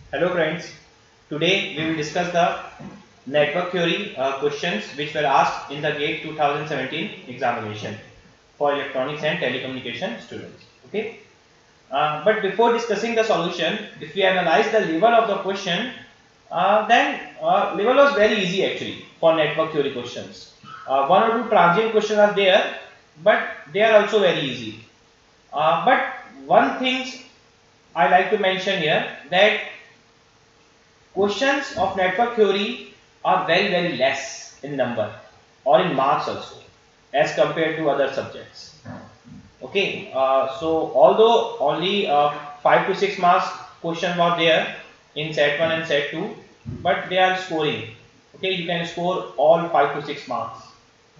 Hello friends, today we will discuss the network theory questions which were asked in the GATE 2017 examination for electronics and telecommunication students. Okay, but before discussing the solution, if we analyze the level of the question, then level was very easy actually for network theory questions. One or two transient questions are there, but they are also very easy. But one thing I like to mention here that questions of network theory are very less in number or in marks also as compared to other subjects. Okay, so although only 5 to 6 marks question were there in set 1 and set 2, but they are scoring. Okay, you can score all 5 to 6 marks.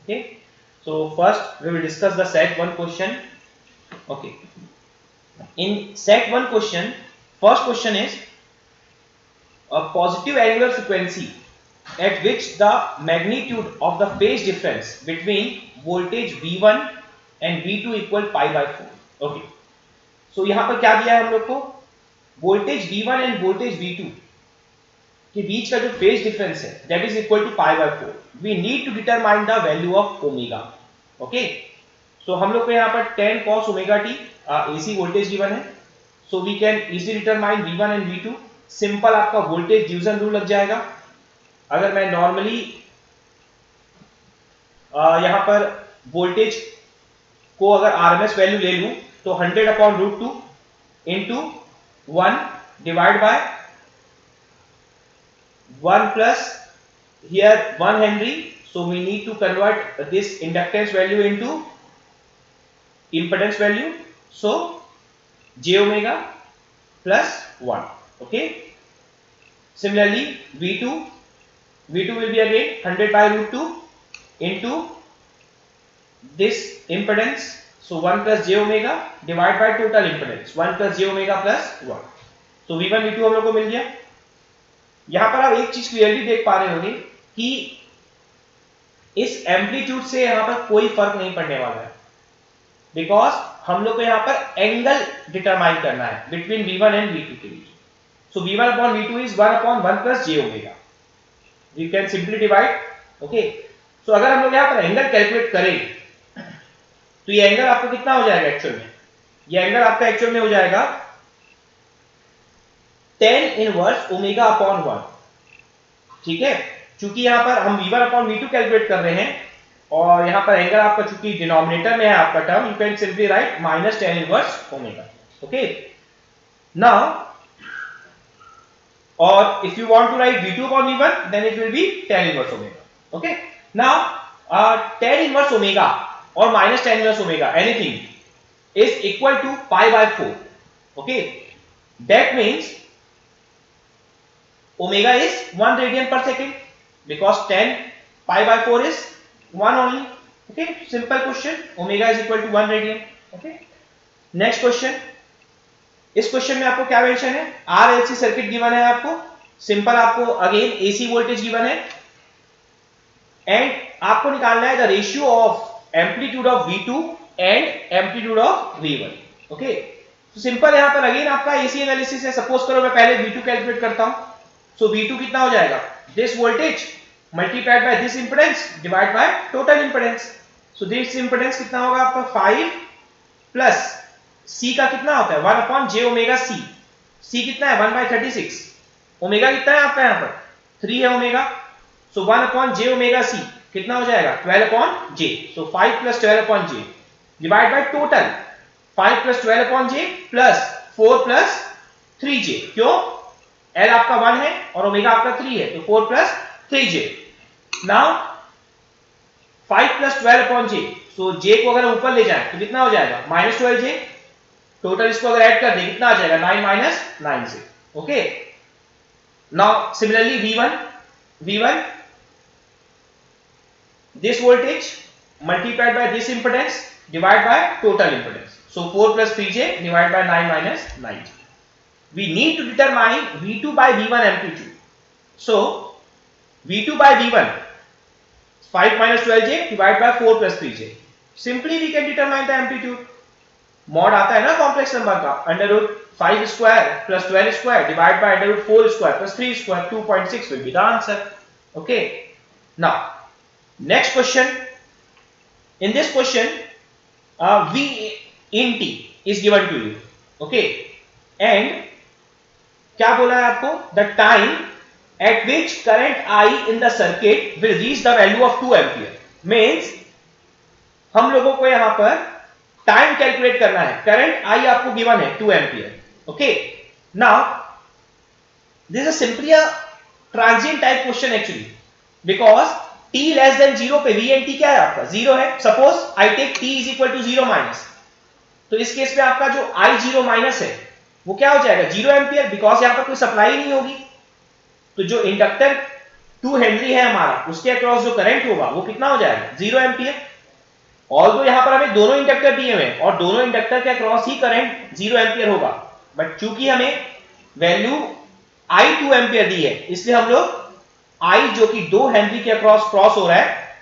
Okay, so first we will discuss the set 1 question. Okay, in set 1 question, first question is a positive angular frequency at which the magnitude of the phase difference between voltage V1 and V2 equal pi by 4. Okay, so यहाँ पर क्या दिया है हम लोग को, voltage V1 end voltage V2 के बीच का जो फेज डिफरेंस है that is equal to pi by 4. We need to determine the value of omega. Okay, so हम लोग को यहाँ पर 10 cos omega t AC voltage given है. So we can easily determine V1 and V2. Simple आपका voltage division rule लग जाएगा. अगर मैं नॉर्मली यहां पर वोल्टेज को अगर आरएमएस वैल्यू ले लूं तो 100 upon root 2 into 1 divide by 1 plus here 1 Henry. So we need to convert this inductance value into impedance value. So j omega plus 1. Okay. Similarly V2 will be again 100 by root 2 into this impedance. So 1 plus j omega divided by total impedance 1 plus j omega plus 1. So V1 V2 हम लोग को मिल गया. यहां पर आप एक चीज clearly देख पा रहे होंगे कि इस एम्पलीट्यूड से यहां पर कोई फर्क नहीं पड़ने वाला है, बिकॉज हम लोग को यहां पर एंगल डिटरमाइन करना है बिटवीन V1 एंड V2 के बीच. So V1 upon V2 is 1 upon 1 plus j omega. We can simply divide. Okay, so अगर हम लोग यहां पर एंगल कैलकुलेट करें तो ये एंगल आपको कितना हो जाएगा एक्चुअल में, ये एंगल आपका एक्चुअल में हो जाएगा 10 इनवर्स ओमेगा अपॉन 1. ठीक है, चूंकि यहां पर हम V1 अपॉन V2 कैलकुलेट कर रहे हैं और यहां पर एंगल आपका चूंकि डिनोमिनेटर में है आपका term, you can simply write minus 10 inverse omega. Okay, now और if you want to write V2 अपॉन V1 then it will be 10 inverse omega. Okay, now 10 inverse omega और minus 10 inverse omega anything is equal to pi by 4. Okay, that means omega is 1 radian per second because 10 pi by 4 is 1 only. Okay, simple question. Omega is equal to 1 radian. Okay, next question. इस question में आपको क्या mention है, RLC circuit given है आपको. Simple आपको again AC voltage given है and आपको निकालना है the ratio of amplitude of V2 and amplitude of V1. Okay, तो सिंपल यहां पर अगेन आपका एसी एनालिसिस है. सपोज करो मैं पहले V2 कैलकुलेट करता हूं. So V2 कितना हो जाएगा, this voltage multiplied by this impedance divided by total impedance. So this impedance कितना होगा आपका 5 plus C का कितना होता है 1 upon j omega C. C कितना है 1 by 36. ओमेगा कितना है आपका यहाँ पर 3 है omega. So 1 upon j omega C कितना हो जाएगा 12 upon j. So 5 plus 12 upon j divided by total 5 plus 12 upon j plus 4 plus 3j. क्यों, L आपका 1 है और ओमेगा आपका 3 है तो 4 plus 3j. Now 5 plus 12 upon j. सो j को अगर ऊपर ले जाए तो कितना हो जाएगा माइनस 12j. टोटल इसको अगर ऐड कर दे कितना आ जाएगा 9 माइनस 9 से. Okay, now similarly V1 this voltage multiplied by this impedance divide by total impedance. So 4 plus 3j divide by 9 minus 9j. We need to determine V2 by V1 amplitude. So V2 by V1 5 minus 12j divided by 4 plus 3j. Simply we can determine the amplitude. Mod आता है ना complex number का under root 5 square plus 12 square divided by under root 4 square plus 3 square, 2.6 will be the answer. Okay. Now, next question. In this question, V in T is given to you. Okay. And क्या बोला है आपको? The time at which current I in the circuit will reach the value of 2 ampere. Means हम लोगों को यहां पर time calculate करना है. करंट I आपको गिवन है 2 ampere. Okay. Now this is simply a transient type question actually, because t less than 0 पे v एंड t क्या है आपका? 0 है. Suppose I take t is equal to 0 minus, तो इस केस में आपका जो I0 माइनस है वो क्या हो जाएगा? 0 एम्पियर, बिकॉज यहां पर कोई सप्लाई नहीं होगी. तो जो इंडक्टर 2 हेनरी है हमारा, उसके अक्रॉस जो करंट होगा वो कितना हो जाएगा? 0 एम्पियर. ऑल्दो यहां पर हमें दोनों इंडक्टर दिए हुए हैं और दोनों इंडक्टर के अक्रॉस ही करंट 0 एम्पियर होगा, बट चूंकि हमें वैल्यू I 2 एम्पियर दी है, इसलिए हम लोग I जो कि 2 हेनरी के अक्रॉस क्रॉस हो रहा है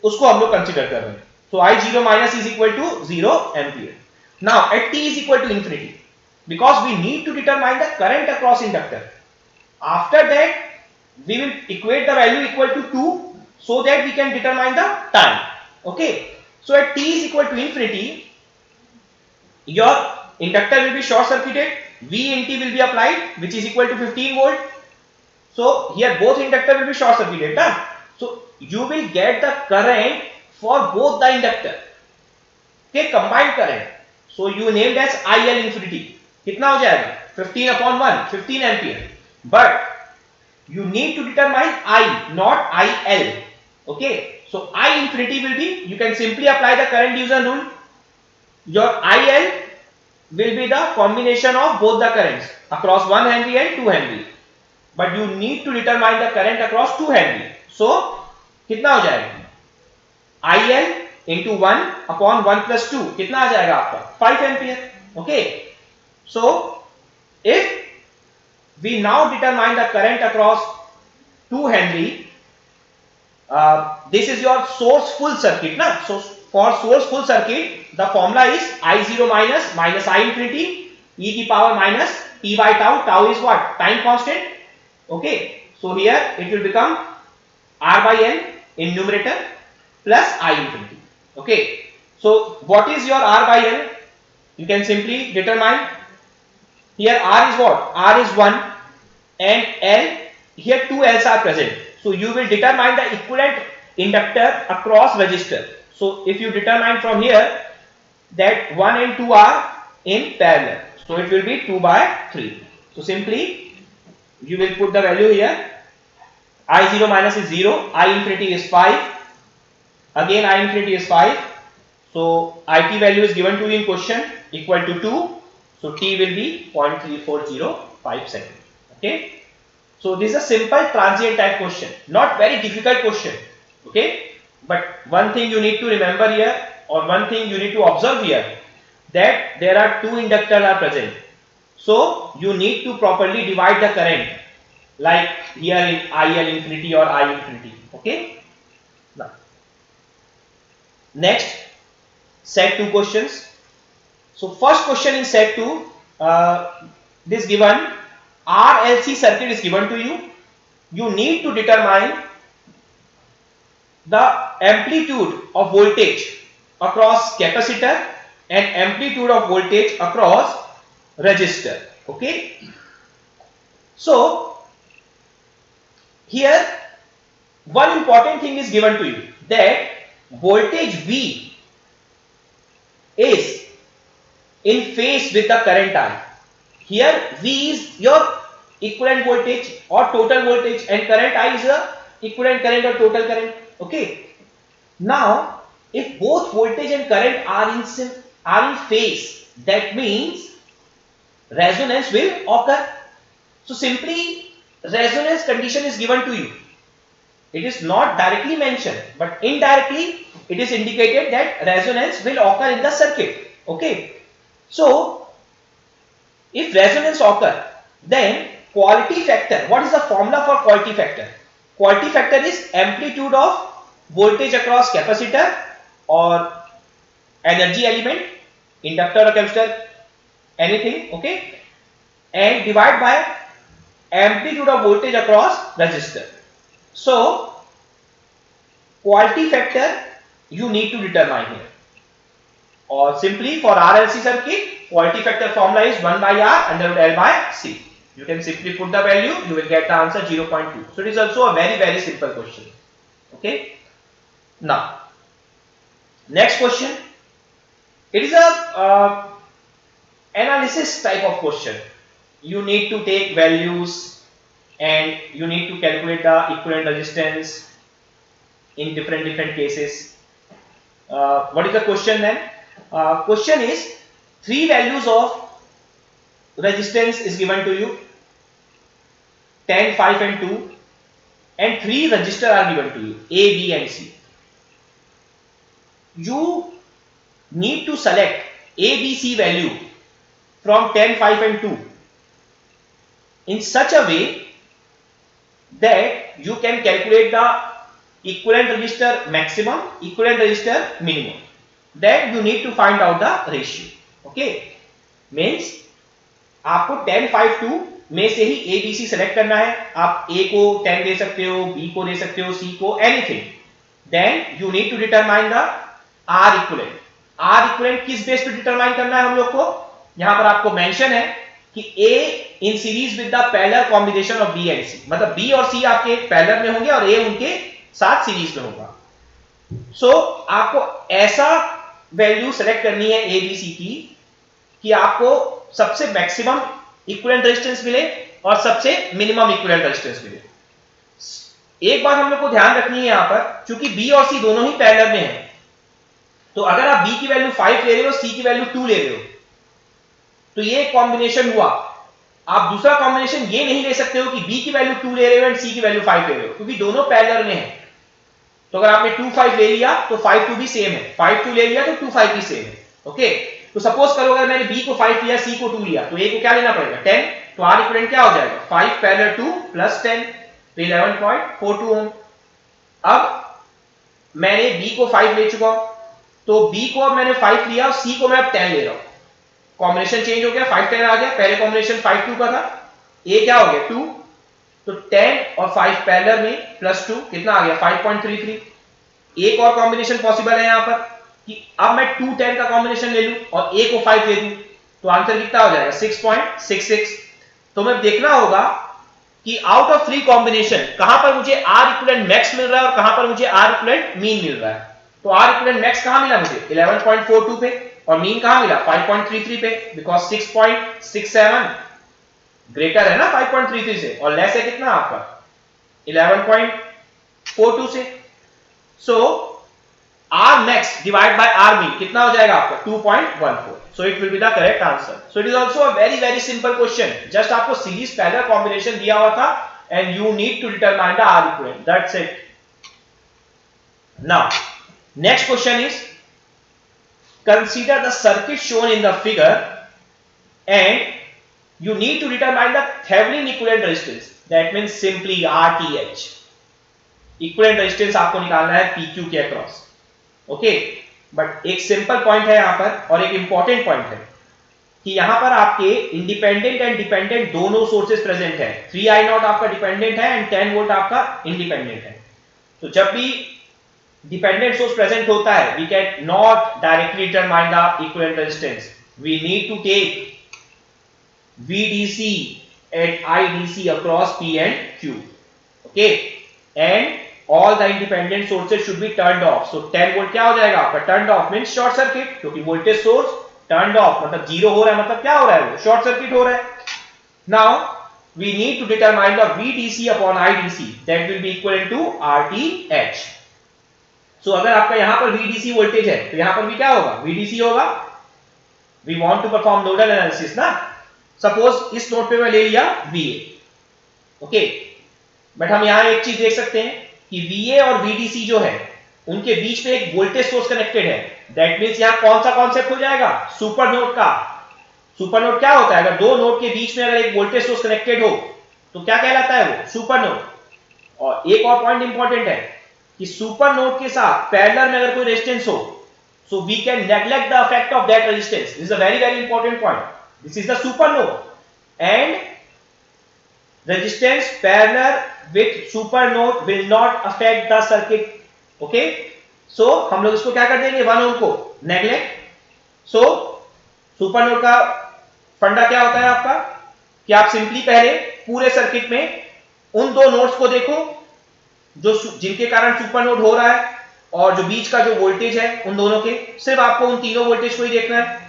उसको हम लोग कंसीडर कर रहे हैं. So I0 minus is equal to 0 ampere. Now at t is equal to infinity, because we need to determine the current across inductor. After that we will equate the value equal to 2 so that we can determine the time. Okay, so at t is equal to infinity, your inductor will be short circuited, V in T will be applied, which is equal to 15 volt. So here both inductor will be short circuited, na? So you will get the current for both the inductor, okay, combined current. So you named as IL infinity. कितना हो जाएगा? 15 upon 1, 15 ampere. But you need to determine I, not IL. Okay, so I infinity will be, you can simply apply the current division rule. Your IL will be the combination of both the currents across 1 Henry and 2 Henry. But you need to determine the current across 2 Henry. So कितना हो जाएगा? IL into 1 upon 1 plus 2 कितना आ जाएगा आपका? 5 ampere. Okay, so if we now determine the current across 2 Henry, this is your source full circuit, na? So for source full circuit, the formula is I0 minus minus I infinity e की power minus t by tau. Tau is what? Time constant. Okay, so here it will become R by N in numerator plus I infinity. Okay, so what is your R by N? You can simply determine. Here R is what? R is 1 and L, here 2 L's are present. So you will determine the equivalent inductor across resistor. So if you determine from here that 1 and 2 are in parallel, so it will be 2 by 3. So simply you will put the value here. I0 minus is 0, I infinity is 5, again I infinity is 5. So IT value is given to you in question equal to 2. So t will be 0.3405 second. Okay, so this is a simple transient type question, not very difficult question. Okay, but one thing you need to remember here, or one thing you need to observe here, that there are two inductors are present. So you need to properly divide the current, like here in IL infinity or I infinity. Okay, now next set 2 questions. So first question in set 2, this given RLC circuit is given to you. You need to determine the amplitude of voltage across capacitor and amplitude of voltage across resistor. Okay, so here one important thing is given to you, that voltage V is in phase with the current I. Here V is your equivalent voltage or total voltage, and current I is the equivalent current or total current. Okay, now if both voltage and current are in phase, that means resonance will occur. So simply resonance condition is given to you. It is not directly mentioned, but indirectly it is indicated that resonance will occur in the circuit. Okay, so if resonance occur, then quality factor, what is the formula for quality factor? Quality factor is amplitude of voltage across capacitor or energy element, inductor or capacitor, anything, okay, and divide by amplitude of voltage across resistor. So quality factor you need to determine here, or simply for RLC circuit, quality factor formula is 1 by R under root L by C. You can simply put the value, you will get the answer 0.2. So it is also a very simple question. Okay. Now, next question. It is a analysis type of question. You need to take values and you need to calculate the equivalent resistance in different cases. What is the question then? Question is, three values of resistance is given to you, 10, 5 and 2, and three resistors are given to you, A, B and C. You need to select A, B, C value from 10, 5 and 2 in such a way that you can calculate the equivalent resistor maximum, equivalent resistor minimum. Then you need to find out the ratio. Okay, means आपको 10, 5, 2 में से ही A, B, C select करना है. आप A को 10 दे सकते हो, B को दे सकते हो, C को anything. Then you need to determine the R equivalent. R equivalent किस बेस पे डिटरमाइन करना है हम लोग को? यहां पर आपको मेंशन है कि A in series with the parallel combination of B and C. मतलब B और C आपके पैरेलल में होंगे और A उनके साथ सीरीज में होगा. सो आपको ऐसा वैल्यू सेलेक्ट करनी है A, B, C की कि आपको सबसे मैक्सिमम इक्विवेलेंट रेजिस्टेंस मिले और सबसे मिनिमम इक्विवेलेंट रेजिस्टेंस मिले. एक बात हम लोग को ध्यान रखनी है यहां पर, क्योंकि B और C दोनों ही पैरेलल में हैं, तो अगर आप B की वैल्यू 5 ले रहे हो, C की वैल्यू 2 ले रहे हो, तो ये कॉम्बिनेशन हुआ. आप दूसरा कॉम्बिनेशन ये नहीं ले सकते हो कि B की वैल्यू 2 ले रहे हो एंड C की वैल्यू 5 ले रहे हो, क्योंकि दोनों पैरेलल में हैं. तो अगर आपने 2, 5 ले लिया तो 5, 2 भी सेम है, 5, 2 ले लिया तो 2, 5 भी सेम है. ओके, तो सपोज करो अगर मैंने B को 5 लिया, C को 2 लिया, तो A को क्या लेना पड़ेगा? 10. तो R इक्विवेलेंट क्या हो जाएगा? 5 पैरेलल 2 प्लस 10, तो 11.42 ओम. अब मैंने B को 5 ले चुका हूं, तो B को अब मैंने 5 लिया और C को मैं अब 10 ले रहा हूं. कॉम्बिनेशन चेंज हो गया, 5 10 आ गया. पहले कॉम्बिनेशन 5 2 का था, A क्या हो गया? 2. तो 10 और 5 पैरेलल में प्लस 2 कितना आ गया? 5.33. एक और कॉम्बिनेशन पॉसिबल है यहां पर कि अब मैं 2 10 का कॉम्बिनेशन ले लूं और A को 5 ले दूं, तो आंसर कितना हो जाएगा? 6.66. तो मैं देखना होगा कि आउट ऑफ 3 कॉम्बिनेशन कहां पर मुझे R इक्विवेलेंट मैक्स मिल रहा है और कहां पर मुझे R इक्विवेलेंट मीन मिल रहा है. तो R इक्विवेलेंट मैक्स कहां मिला मुझे? 11.42 पे, और मीन कहां मिला? 5.33 पे, बिकॉज़ 6.67 ग्रेटर है ना 5.33 से, और लेस है कितना आपका? 11.42 से. सो R max divided by R mean कितना हो जाएगा आपका? 2.14. So it will be the correct answer. So it is also a very simple question. Just आपको सीरीज पैरेलल कॉम्बिनेशन दिया हुआ था and you need to determine the R equivalent. That's it. Now, next question is, consider the circuit shown in the figure and you need to determine the Thevenin equivalent resistance. That means simply RTH. Equivalent resistance आपको निकालना है PQ के across. Okay, but एक simple point है यहां पर और एक इंपॉर्टेंट पॉइंट है कि यहां पर आपके इंडिपेंडेंट एंड डिपेंडेंट दोनों सोर्सेस प्रेजेंट है. 3i0 आपका डिपेंडेंट है एंड 10 वोल्ट आपका इंडिपेंडेंट है. तो जब भी डिपेंडेंट सोर्स प्रेजेंट होता है, we can not directly determine the equivalent resistance. We need to take VDC and IDC across P and Q. Okay, and all the independent sources should be turned off. So 10 volt क्या हो जाएगा आपका? Turned off means short circuit, क्योंकि voltage source turned off मतलब zero हो रहा है, मतलब क्या हो रहा है? वो short circuit हो रहा है. Now we need to determine the VDC upon IDC, that will be equivalent to RTH. So अगर आपका यहाँ पर VDC वोल्टेज है तो यहाँ पर भी क्या होगा? VDC होगा. We want to perform nodal analysis ना. सपोज इस नोड पे मैं ले लिया VA. ओके, बट हम यहां एक चीज देख सकते हैं कि VA और VDC जो है उनके बीच में एक वोल्टेज सोर्स कनेक्टेड है. दैट मींस यहां कौन सा कॉन्सेप्ट हो जाएगा? सुपर नोड का. सुपर नोड क्या होता है? अगर दो नोड के बीच में अगर एक वोल्टेज सोर्स कनेक्टेड हो तो क्या कहलाता है वो? Super node. और एक और पॉइंट इंपॉर्टेंट है कि सुपर नोड के साथ पैरेलल में अगर कोई रेजिस्टेंस हो, so we can neglect the effect of that resistance. This is a very important point. This is the supernode, and resistance parallel with supernode will not affect the circuit. Okay, so हम लोग इसको क्या कर देंगे, 1 ओम को neglect. सो supernode का फंडा क्या होता है आपका कि आप सिंपली पहले पूरे सर्किट में उन दो नोड्स को देखो जो जिनके कारण सुपरनोड हो रहा है, और जो बीच का जो वोल्टेज है उन दोनों के, सिर्फ आपको उन तीनों वोल्टेज को ही देखना है.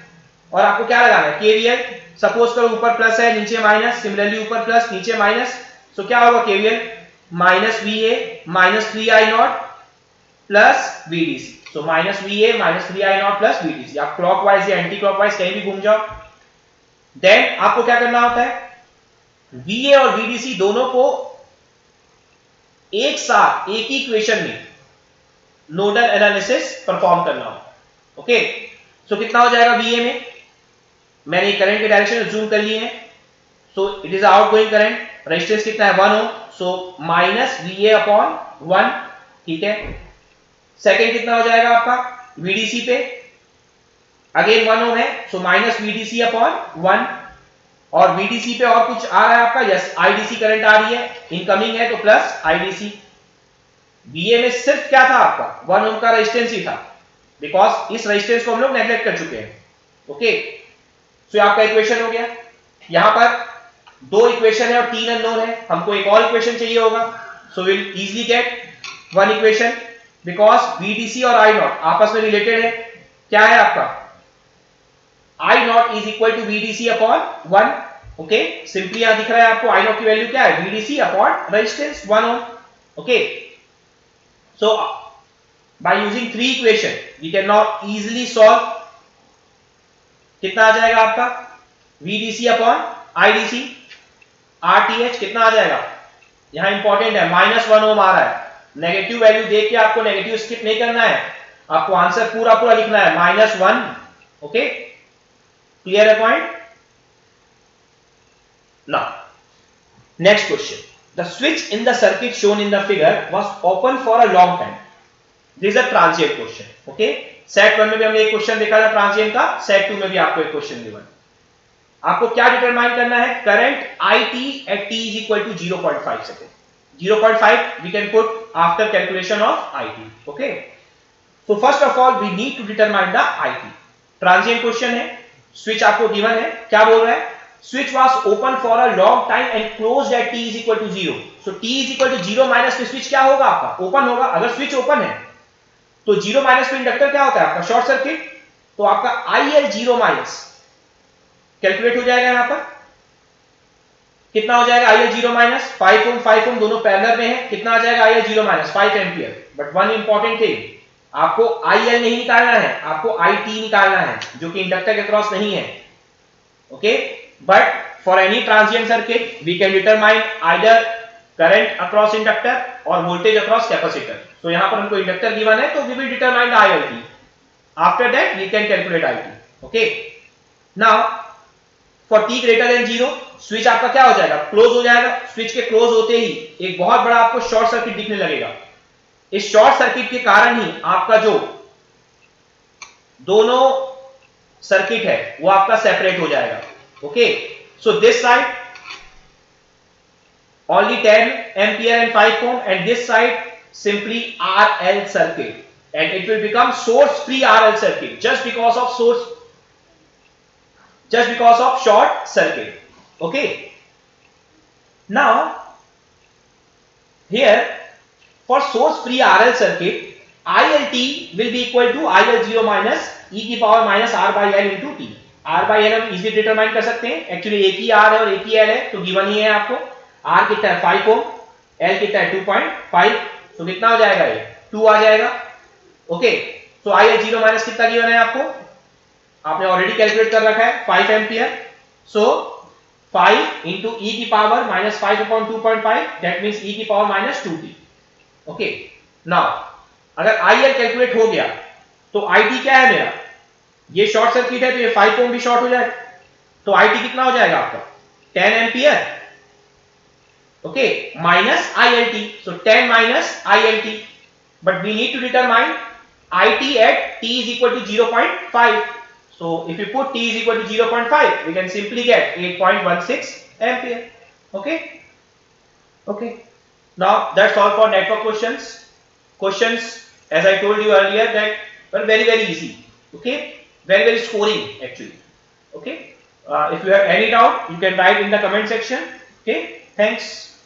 और आपको क्या लगाना है, केवीएल. सपोज करो ऊपर प्लस है नीचे माइनस, सिमिलरली ऊपर प्लस नीचे माइनस. सो क्या होगा, KVL minus वीए minus 3i0 plus VDC. So minus वीए minus 3i0 plus VDC. आप क्लॉकवाइज या एंटी क्लॉकवाइज कहीं भी घूम जाओ. देन आपको क्या करना होता है, वीए और वीडीसी दोनों को एक साथ एक ही इक्वेशन में नोडल एनालिसिस परफॉर्म करना होगा. ओके, सो कितना हो जाएगा वीए में, मैंने करंट के डायरेक्शन जूम कर लिए हैं. So it is outgoing current. Resistance कितना है, 1 ओम. So minus वीए upon 1. ठीक है. सेकंड कितना हो जाएगा आपका, वीडीसी पे अगेन 1 ओम है, सो माइनस वीडीसी अपॉन 1. और वीडीसी पे और कुछ आ रहा है आपका, यस आईडीसी करंट आ रही है, इनकमिंग है तो प्लस आईडीसी. वीए में सिर्फ क्या था आपका, 1 ओम का रेजिस्टेंस ही था, बिकॉज इस रेजिस्टेंस को हम लोग नेग्लेक्ट कर चुके हैं. ओके, सो आपका इक्वेशन हो गया. यहां पर दो इक्वेशन है और 3 अननोन है, हमको एक और इक्वेशन चाहिए होगा. So will easily get one equation, because VDC और आई नॉट आपस में रिलेटेड है. क्या है आपका, I naught is equal to VDC upon 1. Okay, simply यहां दिख रहा है आपको आई नॉट की वैल्यू क्या है, VDC upon resistance 1 ohm. Okay, so by using 3 equation we can now easily solve. कितना आ जाएगा आपका, वीडीसी अपॉन आईडीसी. आरटीएच कितना आ जाएगा, यहां इंपॉर्टेंट है माइनस 1 ओम आ रहा है. नेगेटिव वैल्यू देख के आपको नेगेटिव स्किप नहीं करना है, आपको आंसर पूरा पूरा लिखना है, -1. ओके, क्लियर है point. Now next question, the switch in the circuit shown in the figure was open for a long time. This is a transient question. Okay, set 1 में भी हमने एक क्वेश्चन देखा था ट्रांजिएंट का, सेट 2 में भी आपको एक क्वेश्चन गिवन. आपको क्या डिटरमाइन करना है, current IT at t is equal to 0.5 second. 0.5 we can put after calculation of IT. Okay, so first of all we need to determine the IT. Transient question है, switch आपको given है, क्या बोल रहा है, switch was open for a long time and closed at t is equal to 0. so t is equal to 0 minus पे switch क्या होगा आपका, ओपन होगा. अगर switch ओपन है तो 0 माइनस पे इंडक्टर क्या होता है आपका, शॉर्ट सर्किट. तो आपका IL 0 माइनस कैलकुलेट हो जाएगा. यहां पर कितना हो जाएगा, IL 0 माइनस 5 ओम 5 ओम दोनों पैरेलल में है, कितना आ जाएगा IL 0 minus 5 ampere. But one important thing, आपको IL नहीं निकालना है, आपको IT निकालना है जो कि इंडक्टर के क्रॉस नहीं है. Okay, but for any transient circuit we can determine either current across inductor और वोल्टेज अक्रॉस कैपेसिटर. तो यहां पर हमको इंडक्टर गिवन है, तो we will determine the ILT. After that we can calculate IT. Okay, now for t greater than 0 switch आपका क्या हो जाएगा, क्लोज हो जाएगा. स्विच के क्लोज होते ही एक बहुत बड़ा आपको शॉर्ट सर्किट दिखने लगेगा. इस शॉर्ट सर्किट के कारण ही आपका जो दोनों सर्किट है वो आपका सेपरेट हो जाएगा. Okay, so this side only 10 ampere and 5 ohm, and this side simply RL circuit, and it will become source free RL circuit just because of short circuit. Okay, now here for source free RL circuit ILT will be equal to IL 0 minus e की power minus R by L into T. R by L हम easily determine कर सकते हैं, actually एक ही R है और एक ही L है, तो गिवन ही है आपको. R कितना है 5 ओम, L कितना है 2.5, तो कितना हो जाएगा ये 2 आ जाएगा. ओके, तो IL 0 माइनस कितना गिवन है आपको, आपने ऑलरेडी कैलकुलेट कर रखा है 5 एम्पियर. सो 5 इंटू ई की power minus 5 upon 2.5, that means e की power minus 2t. Okay, now अगर IL कैलकुलेट हो गया तो IT क्या है मेरा, ये शॉर्ट सर्किट है तो ये 5 ओम भी शॉर्ट हो जाएगा, तो IT कितना हो जाएगा आपका 10 ampere. Okay, minus ILT, so 10 minus ILT, but we need to determine IT at t is equal to 0.5. So if you put T is equal to 0.5, we can simply get 8.16 ampere. Okay. Okay. Now that's all for network questions. Questions, as I told you earlier, that were very easy. Okay. Very scoring actually. Okay. If you have any doubt, you can write in the comment section. Okay. Thanks.